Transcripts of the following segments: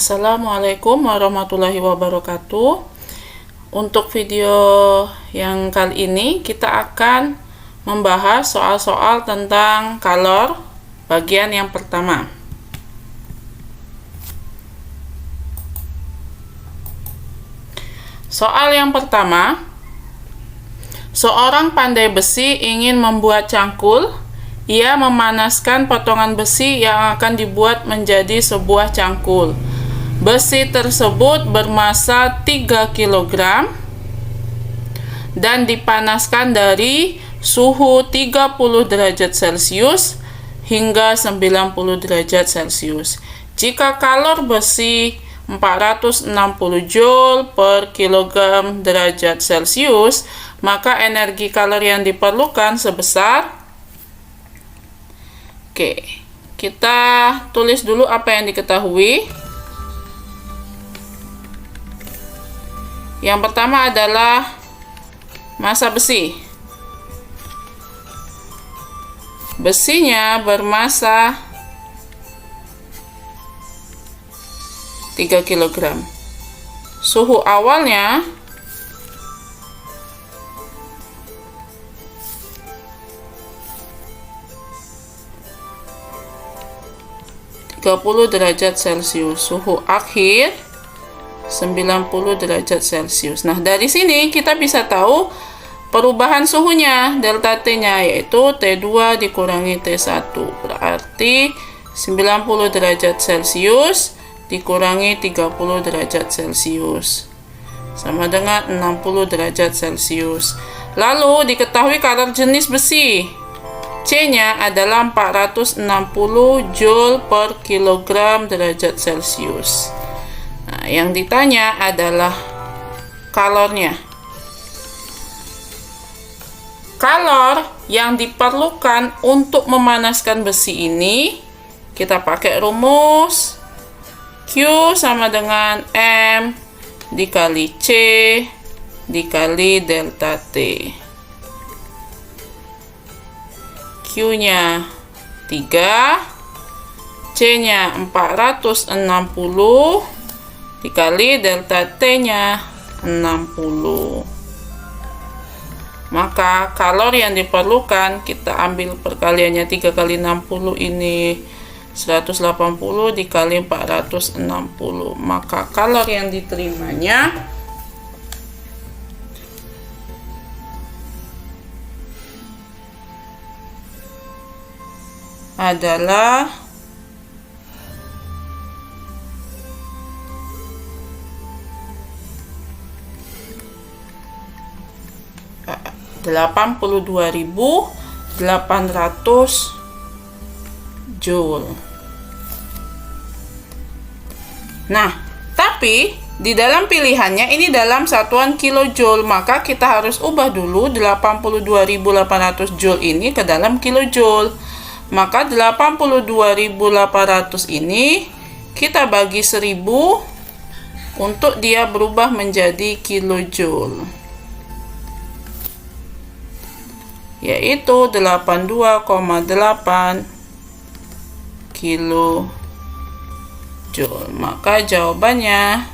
Assalamualaikum warahmatullahi wabarakatuh. Untuk video yang kali ini kita akan membahas soal-soal tentang kalor bagian yang pertama. Soal yang pertama, seorang pandai besi ingin membuat cangkul. Ia memanaskan potongan besi yang akan dibuat menjadi sebuah cangkul. Besi tersebut bermasa 3 kg dan dipanaskan dari suhu 30 derajat Celcius hingga 90 derajat Celcius. Jika kalor besi 460 Joule per kilogram derajat Celcius, maka energi kalor yang diperlukan sebesar. Oke, kita tulis dulu apa yang diketahui. Yang pertama adalah massa besi. Besinya bermassa 3 kg. Suhu awalnya 30 derajat Celcius, suhu akhir 90 derajat Celcius. Nah, dari sini kita bisa tahu perubahan suhunya, delta T-nya yaitu T2 dikurangi T1. Berarti 90 derajat Celcius dikurangi 30 derajat Celcius sama dengan 60 derajat Celcius. Lalu diketahui kalor jenis besi. C-nya adalah 460 Joule per kilogram derajat Celcius. Nah, yang ditanya adalah kalornya. Kalor yang diperlukan untuk memanaskan besi ini, kita pakai rumus Q sama dengan M dikali C dikali delta T. Q-nya 3, C-nya 460 dikali delta T-nya 60. Maka kalor yang diperlukan, kita ambil perkaliannya 3 kali 60 ini 180 dikali 460. Maka kalor yang diterimanya adalah 82.800 Joule. Nah, tapi di dalam pilihannya ini dalam satuan kilojoule, maka kita harus ubah dulu 82.800 Joule ini ke dalam kilojoule. Maka 82.800 ini kita bagi 1000 untuk dia berubah menjadi kilojoule, yaitu 82,8 kilojoule. Maka jawabannya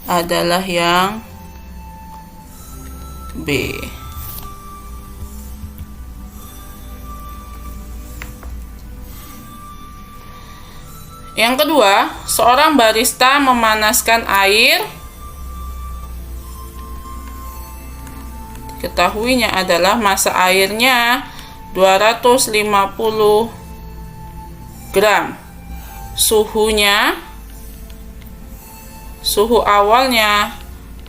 adalah yang B. Yang kedua, seorang barista memanaskan air. Ketahuinya adalah massa airnya 250 gram. Suhu awalnya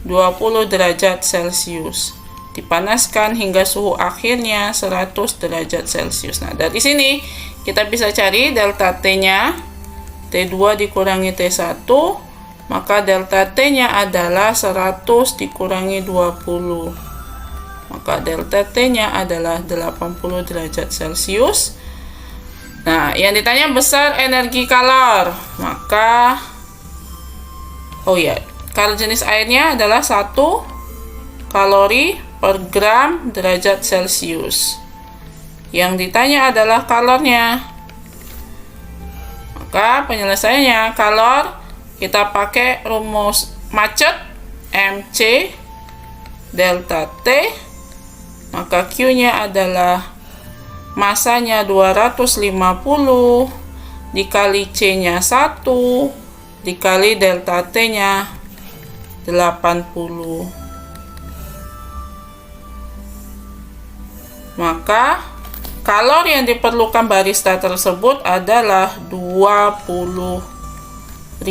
20 derajat Celcius. Dipanaskan hingga suhu akhirnya 100 derajat Celcius. Nah, dari sini kita bisa cari delta T-nya. T2 dikurangi T1, maka delta T-nya adalah 100 dikurangi 20. Maka delta T-nya adalah 80 derajat Celcius. Nah, yang ditanya besar energi kalor. Maka kalor jenis airnya adalah 1 kalori per gram derajat Celcius. Yang ditanya adalah kalornya. Maka penyelesaiannya kalor kita pakai rumus macet MC delta T, maka Q-nya adalah masanya 250 dikali C-nya 1 dikali delta T-nya 80. Maka kalor yang diperlukan barista tersebut adalah 20.000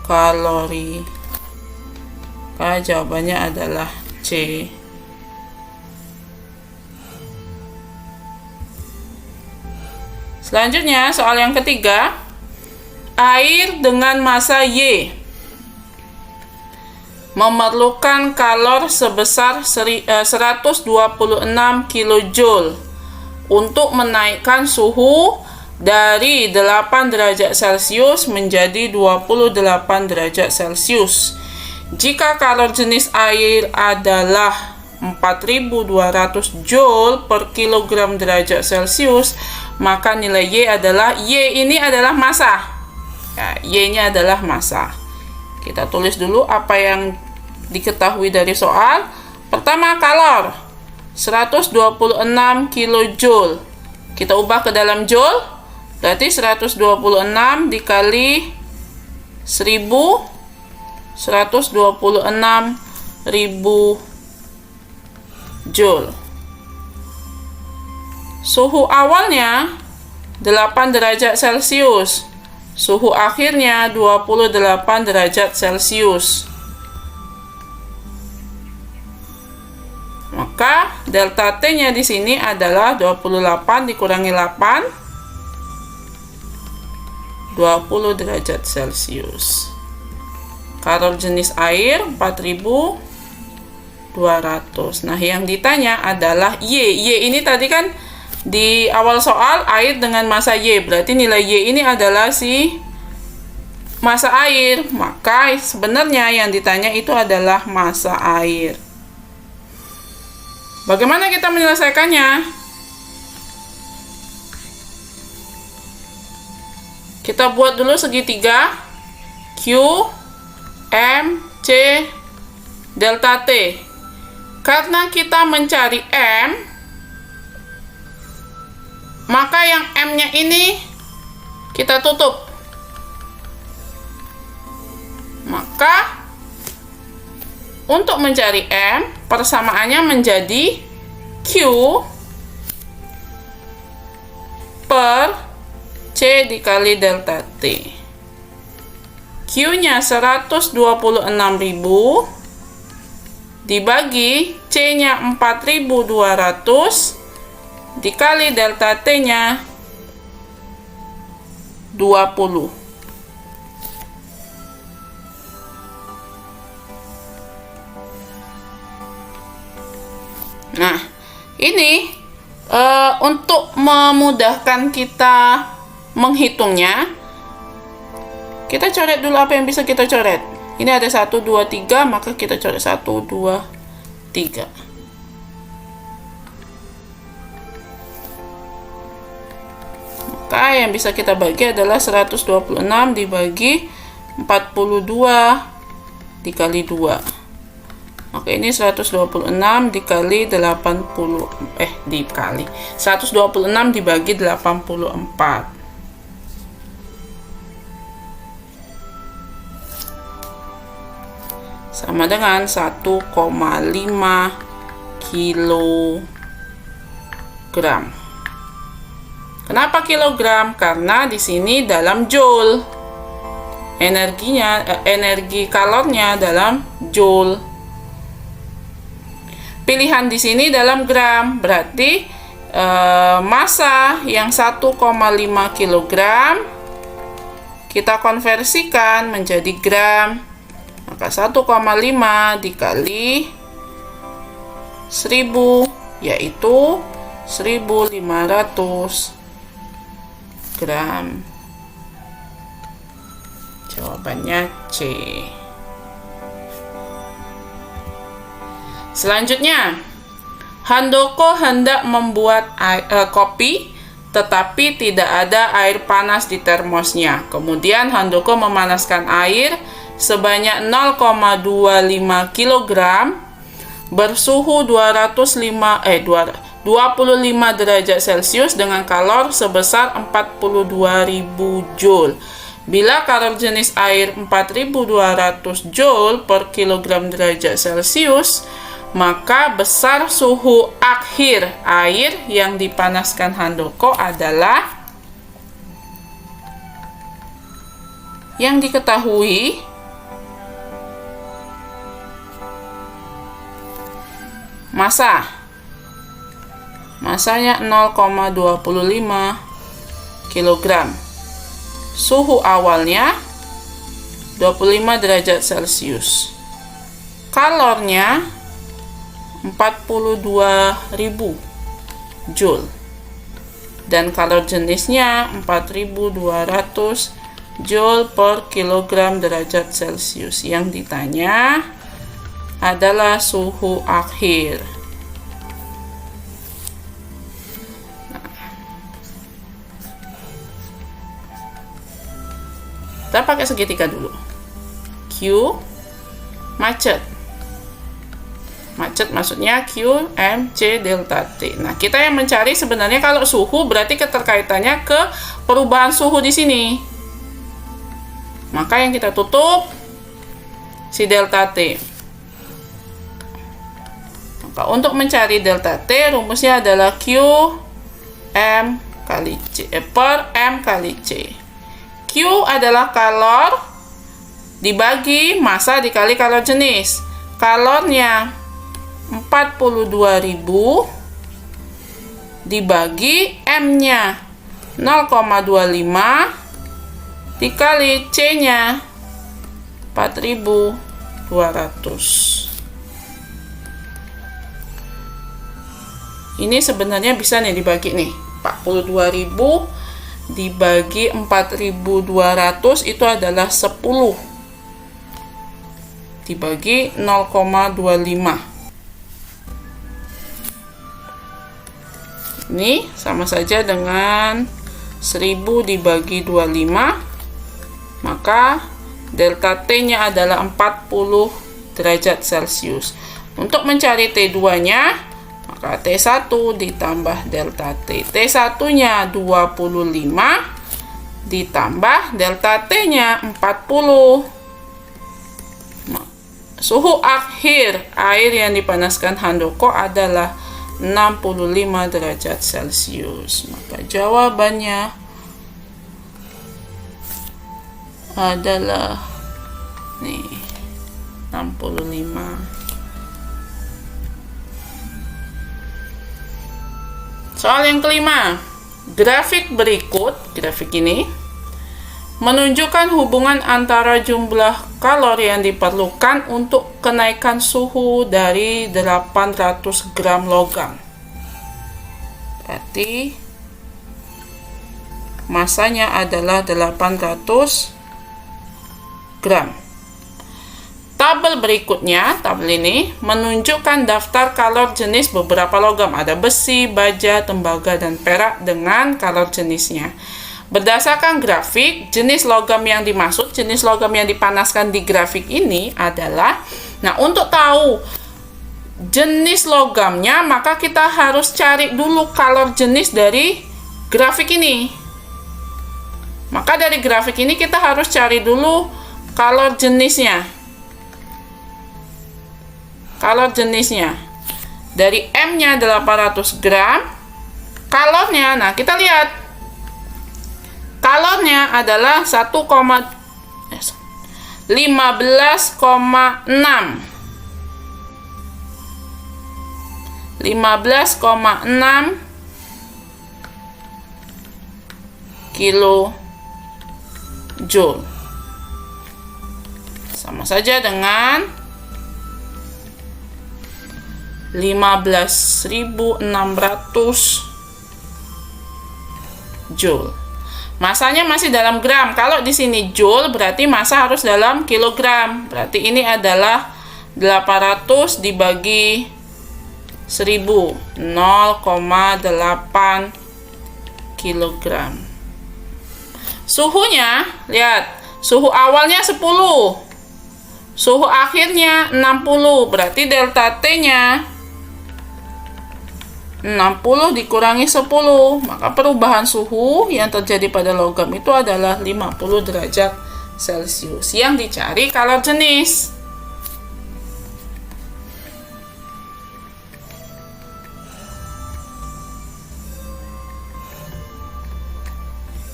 kalori. Maka jawabannya adalah C. Selanjutnya, soal yang ketiga, air dengan massa Y memerlukan kalor sebesar 126 kJ untuk menaikkan suhu dari 8 derajat Celcius menjadi 28 derajat Celcius. Jika kalor jenis air adalah 4200 Joule per kilogram derajat Celcius, maka nilai Y adalah, Y ini adalah massa. Ya, Y-nya adalah massa. Kita tulis dulu apa yang diketahui dari soal. Pertama, kalor 126 kJ. Kita ubah ke dalam joule. Berarti 126 dikali 1000, 126.000 Joule. Suhu awalnya 8 derajat Celcius. Suhu akhirnya 28 derajat Celcius. Maka delta T-nya di sini adalah 28 dikurangi 8, 20 derajat Celcius. Kalor jenis air 4200. Nah, yang ditanya adalah Y. Y ini tadi kan di awal soal air dengan massa Y. Berarti nilai Y ini adalah si massa air. Maka sebenarnya yang ditanya itu adalah massa air. Bagaimana kita menyelesaikannya? Kita buat dulu segitiga Q, M, C, delta T. Karena kita mencari M, maka yang M-nya ini kita tutup. Maka untuk mencari M, persamaannya menjadi Q per C dikali delta T. Q-nya 126.000 dibagi C-nya 4200 dikali delta T-nya 20. Nah, ini untuk memudahkan kita menghitungnya, kita coret dulu apa yang bisa kita coret. Ini ada 1, 2, 3, maka kita coret 1, 2, 3. Maka yang bisa kita bagi adalah 126 dibagi 42 dikali 2. Maka ini 126 dikali 80, dikali 126 dibagi 84. Sama dengan 1,5 kilogram. Kenapa kilogram? Karena di sini dalam joule. Energi kalornya dalam joule. Pilihan di sini dalam gram, berarti massa yang 1,5 kg kita konversikan menjadi gram. Maka 1,5 dikali 1000 yaitu 1500 gram. Jawabannya C. Selanjutnya, Handoko hendak membuat kopi tetapi tidak ada air panas di termosnya. Kemudian Handoko memanaskan air sebanyak 0,25 kg bersuhu 25 derajat Celcius dengan kalor sebesar 42.000 Joule. Bila kalor jenis air 4.200 Joule per kilogram derajat Celcius, maka besar suhu akhir air yang dipanaskan Handoko adalah yang diketahui masanya 0,25 kg. Suhu awalnya 25 derajat Celcius. Kalornya 42.000 Joule. Dan kalor jenisnya 4.200 Joule per kilogram derajat Celcius. Yang ditanya adalah suhu akhir. Kita pakai segitiga dulu. Q, macet. Macet maksudnya Q, M, C, delta T. Nah, kita yang mencari sebenarnya kalau suhu berarti keterkaitannya ke perubahan suhu di sini. Maka yang kita tutup si delta T. Maka untuk mencari delta T, rumusnya adalah Q, M kali C, per M kali C. Q adalah kalor dibagi massa dikali kalor jenis. Kalornya 42.000 dibagi M-nya 0,25 dikali C-nya 4.200. Ini sebenarnya bisa nih dibagi nih. 42.000 dibagi 4.200 itu adalah 10 dibagi 0,25. Ini sama saja dengan 1000 dibagi 25, maka delta T-nya adalah 40 derajat Celcius. Untuk mencari T2-nya, maka T1 ditambah delta T. T1-nya 25 ditambah delta T-nya 40. Suhu akhir air yang dipanaskan Handoko adalah 65 derajat Celcius. Maka jawabannya adalah nih 65. Soal yang kelima, grafik berikut, grafik ini menunjukkan hubungan antara jumlah kalor yang diperlukan untuk kenaikan suhu dari 800 gram logam. Berarti masanya adalah 800 gram. Tabel berikutnya, tabel ini menunjukkan daftar kalor jenis beberapa logam. Ada besi, baja, tembaga, dan perak dengan kalor jenisnya. Berdasarkan grafik, jenis logam yang dimaksud, jenis logam yang dipanaskan di grafik ini adalah, nah untuk tahu jenis logamnya, maka kita harus cari dulu kalor jenis dari grafik ini. Maka dari grafik ini kita harus cari dulu kalor jenisnya. Kalor jenisnya dari M-nya 800 gram, kalornya, nah kita lihat kalornya adalah 15,6 kilojoule. Sama saja dengan 15.600 Joule. Masanya masih dalam gram. Kalau di sini Joule berarti massa harus dalam kilogram. Berarti ini adalah 800 dibagi 1000, 0,8 kilogram. Suhunya, lihat, suhu awalnya 10, suhu akhirnya 60, berarti delta T-nya 60 dikurangi 10, maka perubahan suhu yang terjadi pada logam itu adalah 50 derajat Celcius. Yang dicari kalor jenis.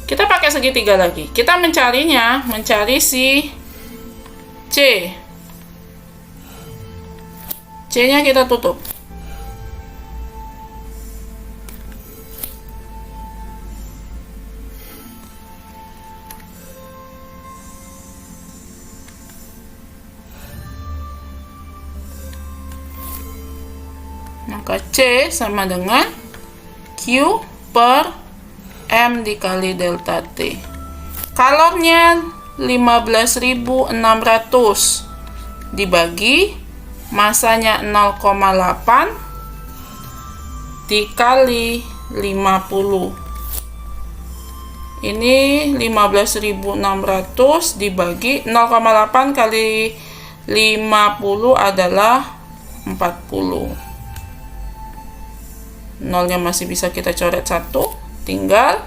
Kita pakai segitiga lagi. Kita mencari si C. C-nya kita tutup. Maka C sama dengan Q per M dikali delta T. Kalornya 15.600 dibagi masanya 0,8 dikali 50. Ini 15.600 dibagi 0,8 kali 50 adalah 40. Nolnya masih bisa kita coret 1, tinggal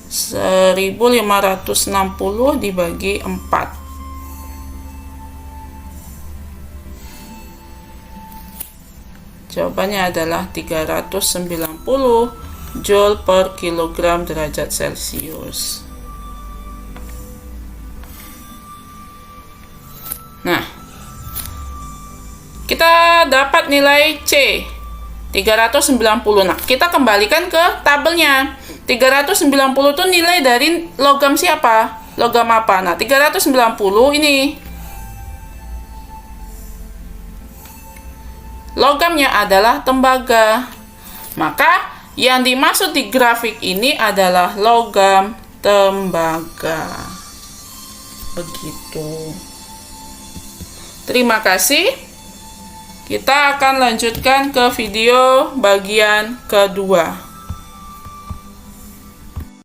1560 dibagi 4. Jawabannya adalah 390 Joule per kilogram derajat Celcius. Nah, kita dapat nilai C 390. Nah, kita kembalikan ke tabelnya. 390 itu nilai dari logam siapa? Logam apa? Nah, 390 ini logamnya adalah tembaga. Maka yang dimaksud di grafik ini adalah logam tembaga. Begitu. Terima kasih. Kita akan lanjutkan ke video bagian kedua.